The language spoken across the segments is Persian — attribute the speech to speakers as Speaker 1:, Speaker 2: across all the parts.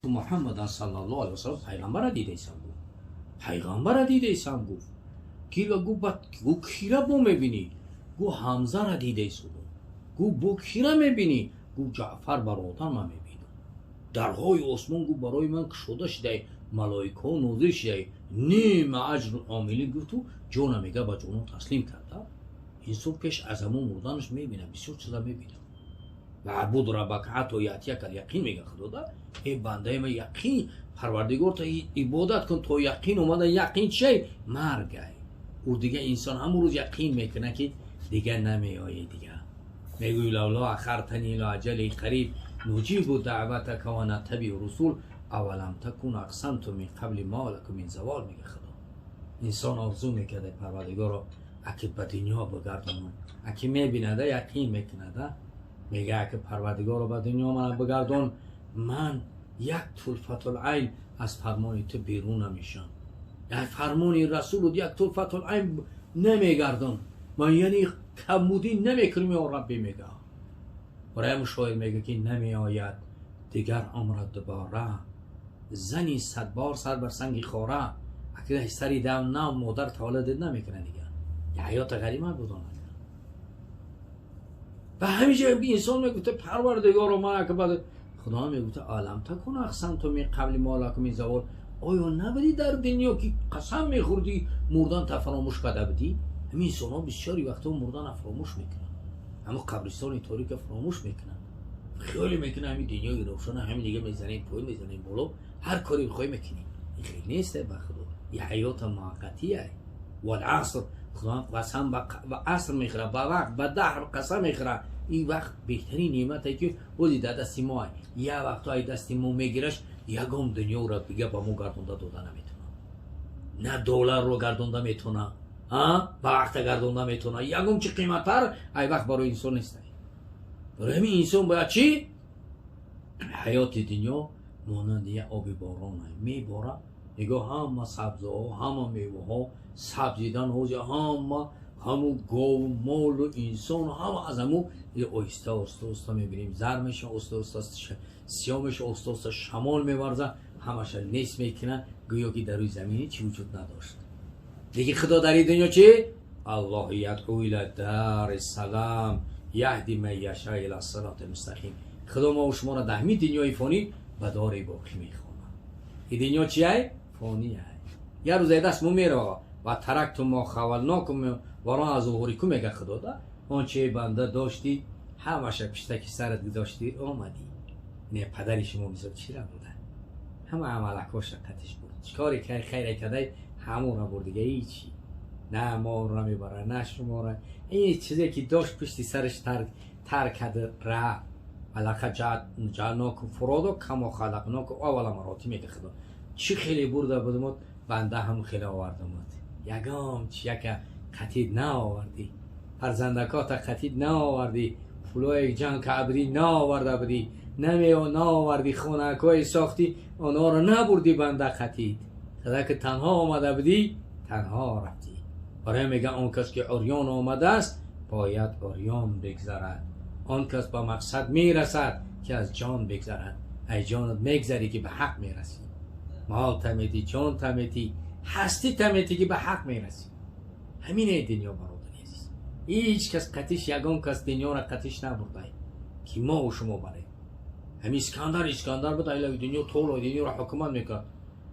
Speaker 1: محمد صلی الله علیه و سلم پیغمبر دیده ایسان گفت پیغمبر دیده ایسان گفت کیلا گو کیرا بو میبینی گو حمزه را دیده ایسان گو بو کیرا میبینی گو جعفر برادر ما میبینم درهای عثمان گو برای من شده شده ملائکه نازل شده نیم اجر عاملی گفتو جون میگه با جون تسلیم کرده انسان پیش از همون مردنش میبینه بسیار چیزا میبینه و عبود ربک حتی یاتیه کل یقین میگه خدا ای بنده ما یقین پروردگار تا عبادت کن تو یقین اومده یقین چه مرگ او دیگه انسان همون روز یقین میکنه که دیگه نمیآیه دیگه میگوی لولا اخرتنی الى اجل قریب نجیب دعوتک و نتبع رسول اولم تکون اقسمت من قبل ما لک من زوال میگه خدا انسان آرزو میکرده پروردگار رو اگه به دنیا بگردانم اگه میبینده یقین میکنه میگه اگه پروردگار رو به دنیا من بگردان من یک طرفت العین از فرمان تو بیرون نمیشم یک فرمان رسول رو یک طرفت العین نمیگردان من یعنی کمودی نمیکنم یا ربی میگه برای شاعر میگه که نمی آید دیگر عمر دوباره زنی 100 بار سر بر سنگی خوره اگه سری دم نه مادر تولد نمیکنه دیگه یه حیات غریبه بودن و همیشه انسان میگه پروردگار رو من که بعد خدا میگه عالم تکون احسن تو می قبل مالک می زوال آیا نبودی در دنیا که قسم میخوردی مردن تا فراموش کرده بودی همین انسان ها بسیاری وقتا مردن فراموش میکنن اما قبرستان تاریک فراموش میکنن خیلی میکنه همین دنیای روشن همین دیگه میزنیم پول میزنیم بالا هر کاری بخوای میکنیم این خیلی نیست به خدا یه حیات موقتیه و العصر خدا قسم و عصر میخوره با وقت و دهر قسم میخوره این وقت بهترین نعمته که بودی در دست ما یه وقت های دست ما میگیرش یکم دنیا رو دیگه با ما گردونده داده نمیتونه نه دلار رو گردونده میتونه وقت گردونده میتونه یکم چی قیمتر ای وقت برای انسان نیست برای همین انسان باید چی؟ حیات دنیا مانند یه آب باران میباره نگاه همه سبزه ها همه میوه ها سبزیدن ها همون گاو مال و انسان همه از همون یه آهسته میبینیم زر میشه آهسته سیاه میشه آهسته شمال میورزه همش نیست میکنه گویا که در روی زمینی چی وجود نداشت دیگه خدا در این دنیا چی؟ الله یدعو الی دار السلام یهدی من یشاء الی الصراط المستقیم خدا ما و شما را در همین دنیای فانی به دار باقی میخوانه این دنیا چیه؟ فانیه یه روز دست مو میره و ترکتم ما خولناکم ورا ظهورکم میگه خدا ده آنچه بنده داشتی همش پشتکی سرت داشتی آمدی نه پدری شما میزد چی را بوده همه عملکاش قطعش بود چیکاری که خیره کده همون را برد دیگه هیچی نه ما را میبره نه شما را این چیزی که داشت پشتی سرش ترکده را علاقه جعلناکم فرادا کما خلقناکم اول مراتی میگه خدا چی خیلی برده بودم بنده هم خیلی آوردم یکم چیه که قطید نه آوردی فرزندکات قطید نه آوردی فلوی جان کبری نه آورده بودی نه آوردی خونکای ساختی اونا رو نبردی بنده قطید خدا که تنها آمده بودی تنها رفتی برای میگه اون کس که عریان آمده است باید عریان بگذرد آن کس با مقصد میرسد که از جان بگذرد ای جانت میگذری که به حق میرسی مال تمیتی جان تمیتی هستی تمیتی که به حق میرسی همینه دنیا برادر عزیز هیچ کس قطیش یگان کس دنیا را قطیش نبرده که ما و شما بره همین اسکندر بود ایلا دنیا طول دنیا را حکومت میکرد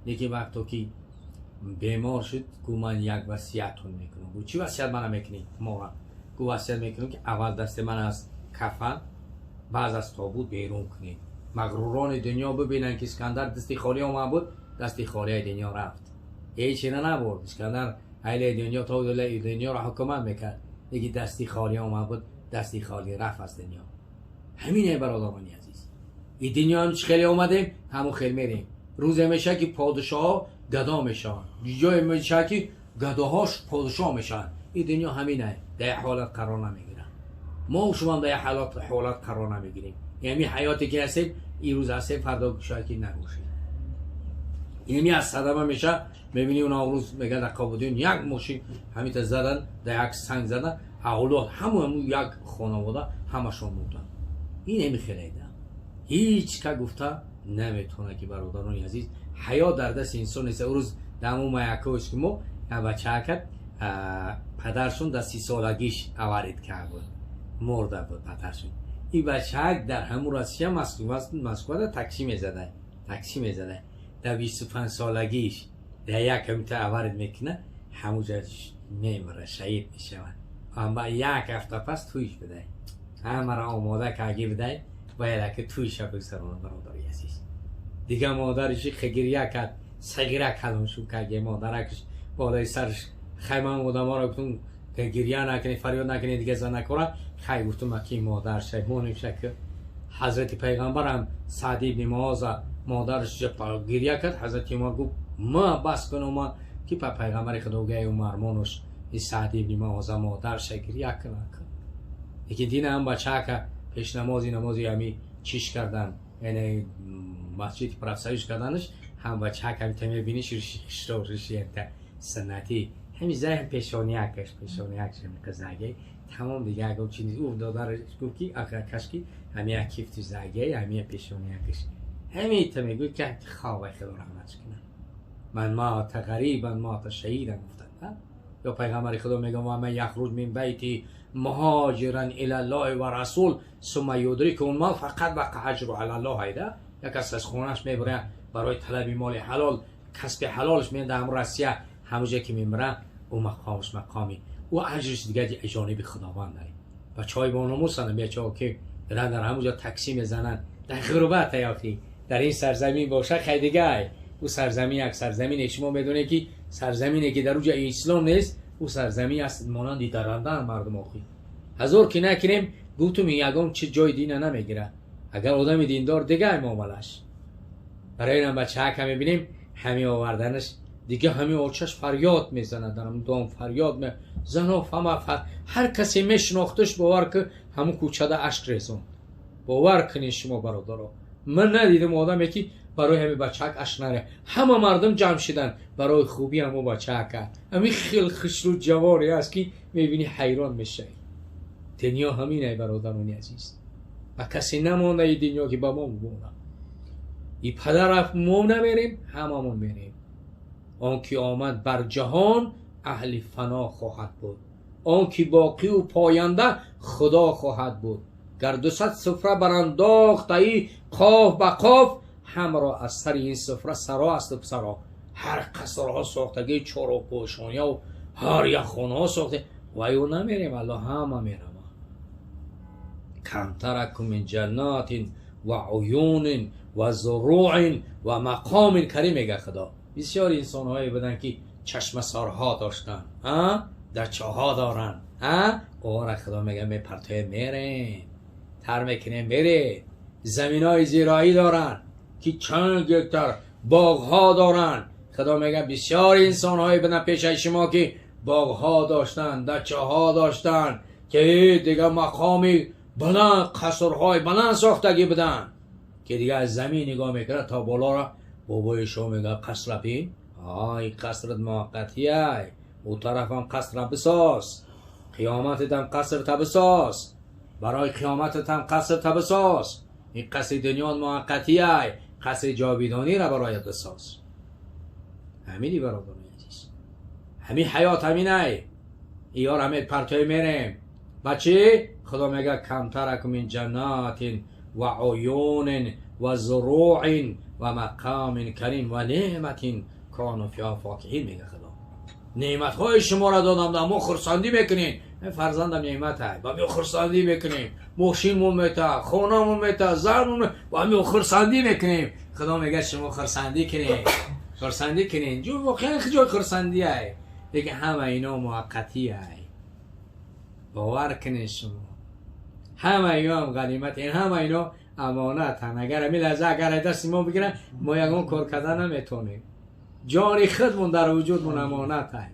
Speaker 1: لیکن وقتی که بیمار شد گو من یک وصیتون میکنم گو چی وصیت من میکنی ما را گو وصیت میکنم که اول دست من از کفن بعد از تابوت بیرون کنید مغروران دنیا ببینن که اسکندر دستی خالی آمد بود دستی خالی دنیا رفت هیچی نبرد اسکندر ایل دنیا تا دنیا را حکومت میکرد دیگه دستی خالی آمد بود دستی خالی رفت از دنیا همینه برادرانی عزیز این دنیا هم چی خیلی آمدیم همون خیلی میریم روز میشه که پادشاه گدا میشن جای میشه که گداهاش پادشاه میشن این دنیا همینه در حالت قرار نمیگیرن ما و شما در حالت قرار نمیگیریم یعنی حیاتی که هستیم این روز هستیم فردا شاید که نگوشیم یعنی از صدمه میشه میبینی اون روز میگه در قابودین یک ماشین همین تا زدن در یک سنگ زدن اولاد همون یک خانواده همشون موندن این همی خیلی هیچ که گفته نمیتونه که برادران عزیز حیات در دست انسان نیست. اون روز دمو مایکوش که ما بچه کرد پدرشون در 30 سالگیش آورید کرد بود، مرده بود پدرشون. این بچه در همون راستی مسکو تاکسی میزده در 25 سالگیش در یک کمیته آورید میکنه، همونجا میمره، شهید میشه. اما یک هفته پس تویش بده، همه را آماده که اگه بده باید که تویش بگذارونه برادری عزیز. دیگه مادرشی خگریه کرد، سگیره کلمشون که اگه مادرکش بالای سرش خیمه آدم ها را گفتون که گریه نکنی، فریاد نکنی، دیگه زن نکنه. خیلی گفتم که مادر شیمانیم شه که حضرت پیغمبر هم سعد ابن معاذ مادرش گریه کرد، حضرت امام گفت ما بس کنم ما که پیغمبر خداگاه و مرمانش این سعد ابن معاذ مادرش گریه کنه. لیکن دین هم بچه که پیش نمازی همی چیش کردن، یعنی مسجد پرفسایش کردنش، هم بچه که همی بینیش رشید سنتی همین ذهن پیشانیکش همین قزاگه تمام دیگه اگه چیزی او دادارش گفت که آخر کشکی همین اکیفتی زاگه همین پیشانیکش همین تمیگو که خواه خدا رحمت کنه. من ما غریبا ما شهیدم گفتن. یا پیغمبر خدا میگه و من یخرج من بیتی مهاجرا الی الله و رسول ثم یدرک اون ما فقط وقع اجر علی الله ایده. یک کس از خونش میبره برای طلب مال حلال، کسب حلالش میاد در روسیه، همونجا که میمره او مقامش مقامی او اجرش دیگه جانب خداوند داره. بچهای با ناموسن بچه‌ها که در همونجا تاکسی میزنن در غربت یاخی در این سرزمین باشه خیلی دیگه او سرزمین یک سرزمین شما بدونه که سرزمینی که در اونجا اسلام نیست او سرزمین است مانند درندن مردم آخی. هزار که نکنیم گفتم یگام چه جای دین نمیگیره. اگر آدم دیندار دیگه معاملش برای این بچه که میبینیم همین آوردنش دیگه همین آچش فریاد میزنه، درم دام فریاد زنا فما هر کسی میشناختش باور که همون کوچه ده اشک ریزون. باور کنید شما برادرها، من ندیدم آدمی که برای همین بچه اشک نره. همه مردم جمع شدن برای خوبی همون بچه که همین خیلی خشلو جواری است که میبینی حیران میشه. دنیا همینه برادران عزیز و کسی نمانده ای دنیا که با ما مونه. این پدر رفت ما نمیریم، هممون میریم. آن که آمد بر جهان اهل فنا خواهد بود، آن که باقی و پاینده خدا خواهد بود. گر 200 سفره برانداخته ای قاف به قاف، همه را از سر این سفره سرا است و سرا. هر قصرها ساختگی چار و پوشانی و هر یک خانه ها ساخته و ایو نمیریم، الله همه میرم. کمترک من جنات و عیون و زروع و مقام کریم. میگه خدا بسیار انسان هایی بودن که چشم سارها داشتن، دچه ها دارن، اوه خدا میگه می پرتوی میرین تر میکنیم میره. زمین های زیرایی دارن که چند گکتر باغ ها دارن. خدا میگه بسیار انسان هایی بودن پیش شما که باغ ها داشتن، دچه ها داشتن که دیگه مقامی بلند قصرهای بلند ساختگی بدن که دیگه از زمین نگاه میکنه تا بالا را. بابای شما میگه قصر بین، این قصرت موقتی های، او طرف هم قصر بساز، قیامتت هم قصر تبساز، برای قیامتت هم قصر تبساز. این قصر دنیا موقتی های، قصر جاویدانی را برایت بساز. همینی برادران عزیز، همین حیات همینه. ایار همه پرتوی میریم بچه. خدا میگه کمترک من جنات و عیون و زروع و مقام کریم و نعمت کانوا فیها فاکهین. میگه خدا نعمت های شما را دادم در ما خرسندی میکنین. فرزندم نعمت های و می خرسندی میکنیم، موشینمون میته، خونمون میته، زنمون و می خرسندی میکنیم. خدا میگه شما خرسندی کنین، خرسندی کنین. جو واقعا خیلی خرسندی های دیگه همه اینا موقتی های. باور کنین شما همه اینا هم غنیمت، این همه اینا امانت هم. اگر همین لحظه اگر دست ما بگیرن ما یکم کار کردن نمیتونیم. جان خودمون در وجودمون امانت های.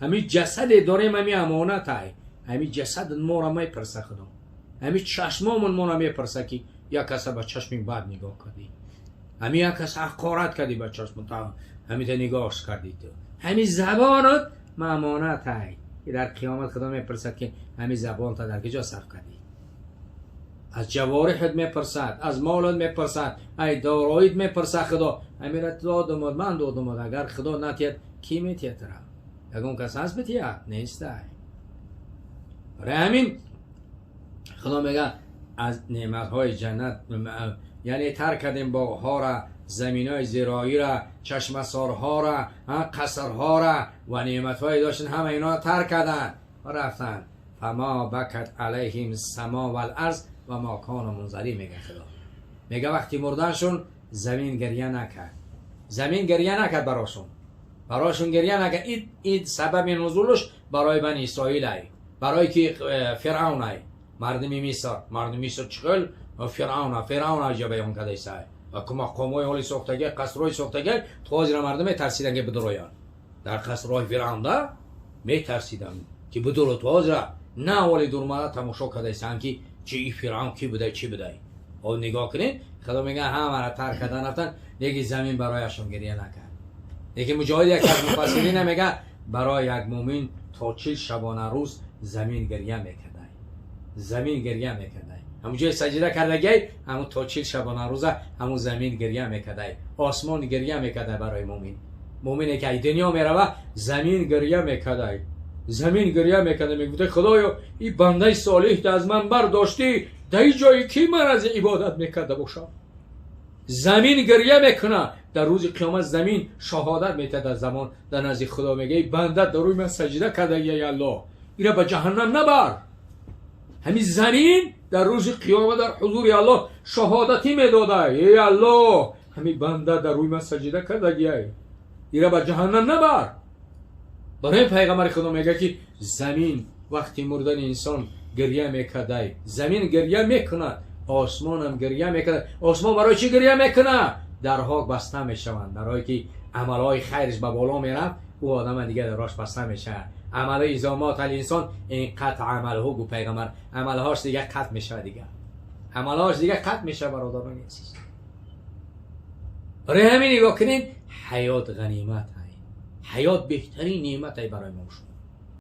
Speaker 1: همین جسد داریم همین امانت های. همین جسد ما را میپرسه خدا. همین چشمامون ما را میپرسه که یک کس به چشم بعد نگاه کردی، همین یک کس حقارت کردی به چشم تا همین نگاهش کردی تو. همین زبانت ما امانت های. در قیامت خدا میپرسه که همین زبان تا در کجا صرف کردی. از جوارحت میپرسد، از مالت میپرسد، ای داراییت میپرسد خدا. امیرت دادماد من دادماد، اگر خدا نتید کی میتید را؟ یکون کس هست بتید؟ نیست. برای همین خدا میگه از نعمتهای جنت، یعنی ترک کردیم باغها را، زمینای زراعی را، چشمسارها را، قصرها را و نعمتهای داشتن، همه اینا را ترک کردن و رفتن. فما بکت علیهم السما و الارض و ما کانوا منظرین. میگه خدا، میگه وقتی مردنشون زمین گریه نکرد، زمین گریه نکرد براشون گریه نکرد. این سبب نزولش برای بنی اسرائیل ای، برای که فرعون ای، مردم مصر چخل فرعون جا بیان کرده سای و کما قومای حالی ساختگی، قصرهای ساختگی، توازی را مردم ترسیدن که بدرویان در قصرهای فرعون دا می ترسیدن که بدرو توازی را نه، ولی درماده تماشا کرده سان که چه این فرعون کی بوده چی بوده. او نگاه کنید خدا میگه همه را ترک کردن رفتن، دیگه زمین برایشون گریه نکرد. دیگه مجاهد یک از مفسرین میگه برای یک مومن تا 40 شبانه روز زمین گریه میکرده، زمین گریه میکرده. همون جای سجده کردگی همون تا 40 شبانه روزه همون زمین گریه میکرده، آسمان گریه میکرده برای مومنی که دنیا میروه زمین گریه میکرده، زمین گریه میکرده. میگه خدایا این بنده صالح که از من برداشتی در این جایی کی من از عبادت میکرده باشم؟ زمین گریه میکنه. در روز قیامت زمین شهادت میده در زمان در نزد خدا، میگه بنده در روی من سجده کرده ای الله، اینا به جهنم نبر. همین زمین در روز قیامت در حضور الله شهادتی میداده ای الله، همین بنده در روی من سجده کرده ای، اینا به جهنم نبر. برای پیغمبر خدا میگه که زمین وقتی مردن انسان گریه میکرده، زمین گریه میکنه، آسمان هم گریه میکنه. آسمان برای چی گریه میکنه؟ درها بسته میشوند، برای که عملهای خیرش به بالا میره، او آدم دیگه دراش بسته میشه. عمل ازامات الانسان این قطع عمله گو پیغمبر، عملهاش دیگه قطع میشه، دیگه عملهاش دیگه قطع میشه برادران عزیز. برای همین نگاه کنین حیات غنیمت های، حیات بهترین نعمت های برای ما شد.